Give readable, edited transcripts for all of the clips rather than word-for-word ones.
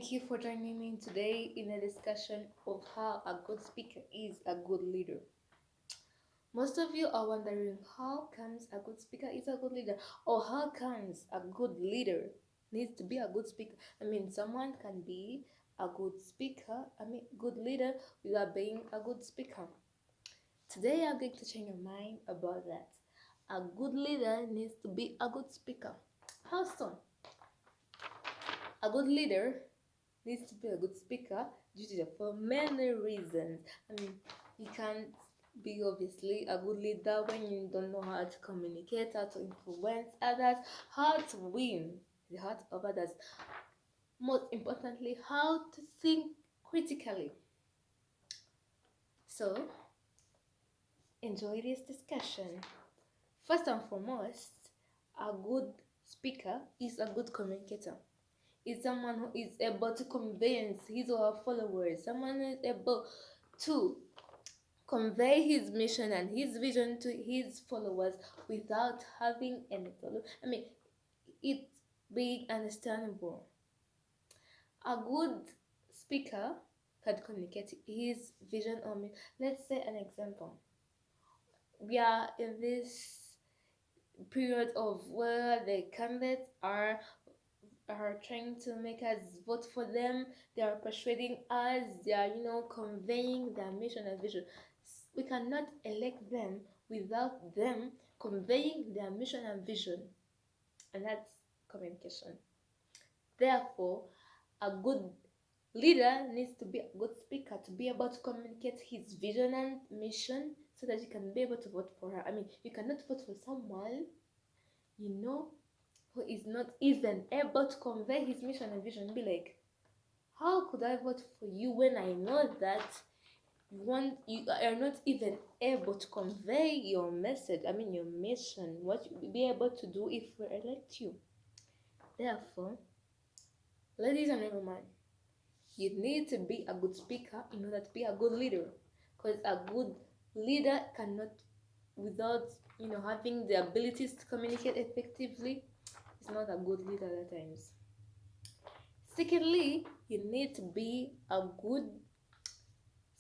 Thank you for joining me today in a discussion of how a good speaker is a good leader. Most of you are wondering how comes a good speaker is a good leader, or how comes a good leader needs to be a good speaker. Someone can be a good speaker, good leader without being a good speaker. Today I'm going to change your mind about that. A good leader needs to be a good speaker. How so? A good leader needs to be a good speaker due to for many reasons. You can't be obviously a good leader when you don't know how to communicate, how to influence others, how to win the heart of others. Most importantly, how to think critically. So, enjoy this discussion. First and foremost, a good speaker is a good communicator. Is someone who is able to convince his or her followers, someone who is able to convey his mission and his vision to his followers without having any problem. It being understandable. A good speaker can communicate his vision or mission. Let's say an example. We are in this period of where the candidates are trying to make us vote for them. They are persuading us. They are conveying their mission and vision. We cannot elect them without them conveying their mission and vision, and that's communication. Therefore, a good leader needs to be a good speaker to be able to communicate his vision and mission so that you can be able to vote for her. You cannot vote for someone who is not even able to convey his mission and vision. Be like, how could I vote for you when I know that you are not even able to convey your message, your mission, what you will be able to do if we elect you. Therefore, ladies and gentlemen, you need to be a good speaker in order to be a good leader, because a good leader cannot, without having the abilities to communicate effectively, is not a good leader at times. Secondly, you need to be a good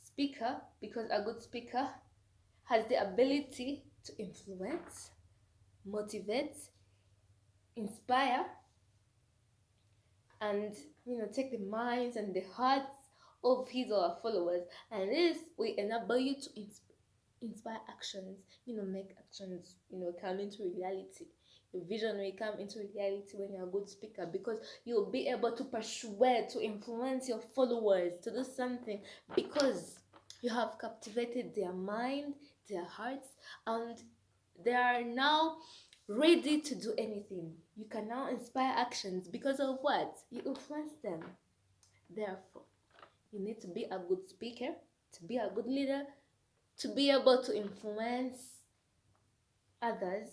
speaker because a good speaker has the ability to influence, motivate, inspire, and take the minds and the hearts of his or her followers. And this will enable you to inspire actions, make actions, come into reality. Your vision will come into reality when you're a good speaker, because you'll be able to persuade, to influence your followers to do something, because you have captivated their mind, their hearts, and they are now ready to do anything. You can now inspire actions because of what? You influence them. Therefore, you need to be a good speaker, to be a good leader, to be able to influence others,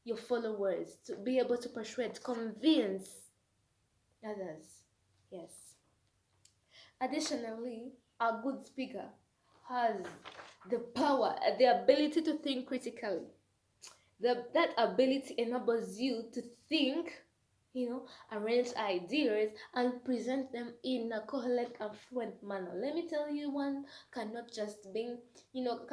your followers, to be able to persuade, convince others. Yes. Additionally, a good speaker has the power, the ability to think critically. That ability enables you to think, arrange ideas and present them in a coherent and fluent manner. Let me tell you, one cannot just be, not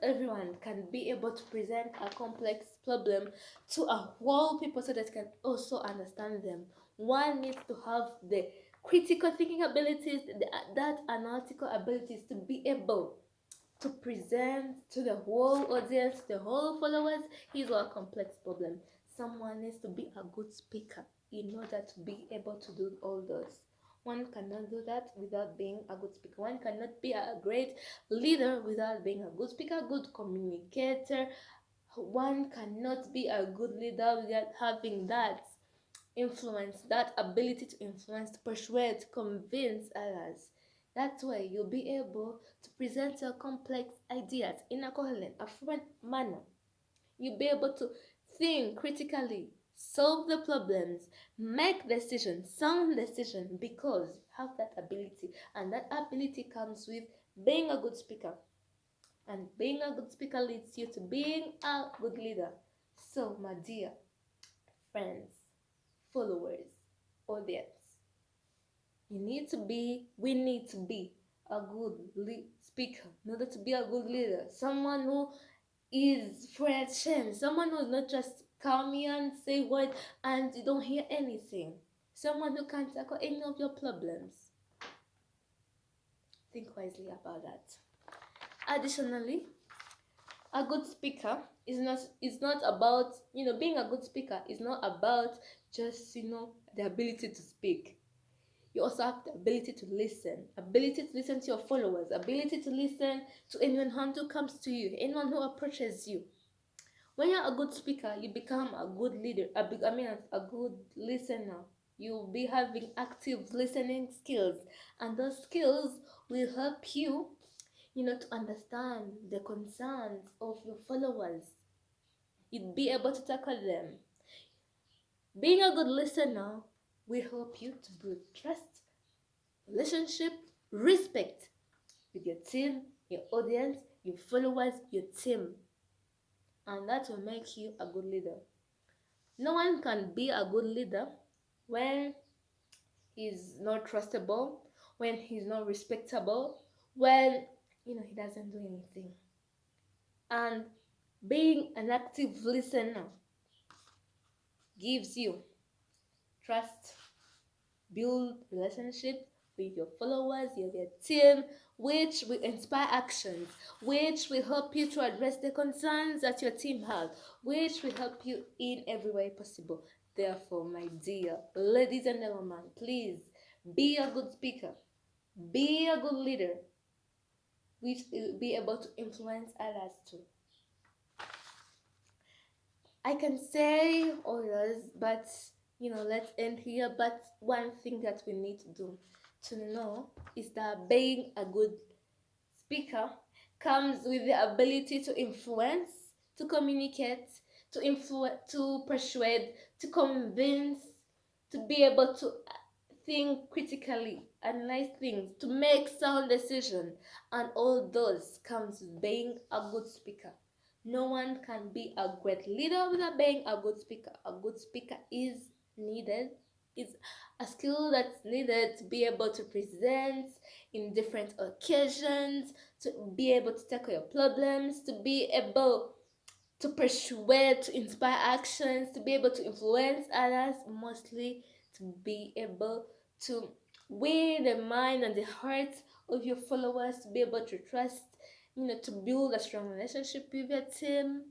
everyone can be able to present a complex problem to a whole people so that they can also understand them. One needs to have the critical thinking abilities, that analytical abilities to be able to present to the whole audience, the whole followers, his or her complex problem. Someone needs to be a good speaker in order to be able to do all those. One cannot do that without being a good speaker. One cannot be a great leader without being a good speaker, good communicator. One cannot be a good leader without having that influence, that ability to influence, to persuade, to convince others. That's why you'll be able to present your complex ideas in a coherent, affluent manner. You'll be able to think critically, solve the problems, make decisions, sound decisions, because you have that ability. And that ability comes with being a good speaker. And being a good speaker leads you to being a good leader. So, my dear friends, followers, audience, We need to be a good speaker in order to be a good leader. Someone who is for a change. Someone who's not just come here and say what and you don't hear anything. Someone who can tackle any of your problems. Think wisely about that. Additionally, a good speaker is not about, being a good speaker is not about just, the ability to speak. You also have the ability to listen to your followers, ability to listen to anyone who comes to you, anyone who approaches you. When you're a good speaker, you become a good leader. A good listener. You'll be having active listening skills, and those skills will help you, to understand the concerns of your followers. You'd be able to tackle them. Being a good listener will help you to build trust, relationship, respect with your team, your audience, your followers, your team. And that will make you a good leader. No one can be a good leader when he's not trustable, when he's not respectable, when he doesn't do anything. And being an active listener gives you trust, build relationship with your followers, your team, which will inspire actions, which will help you to address the concerns that your team has, which will help you in every way possible. Therefore, my dear ladies and gentlemen, please be a good speaker, be a good leader, which will be able to influence others too. I can say others, but let's end here. But one thing that we need to do to know is that being a good speaker comes with the ability to influence, to communicate, to persuade, to convince, to be able to think critically, analyze things, to make sound decisions, and all those comes with being a good speaker. No one can be a great leader without being a good speaker. A good speaker is needed, is a skill that's needed to be able to present in different occasions, to be able to tackle your problems, to be able to persuade, to inspire actions, to be able to influence others, mostly to be able to win the mind and the heart of your followers, to be able to trust, to build a strong relationship with your team.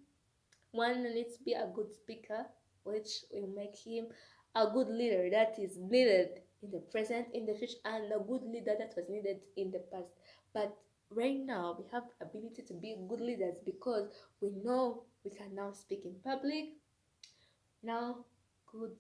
One needs to be a good speaker, which will make him a good leader that is needed in the present, in the future, and a good leader that was needed in the past. But right now, we have ability to be good leaders because we know we can now speak in public. Now, good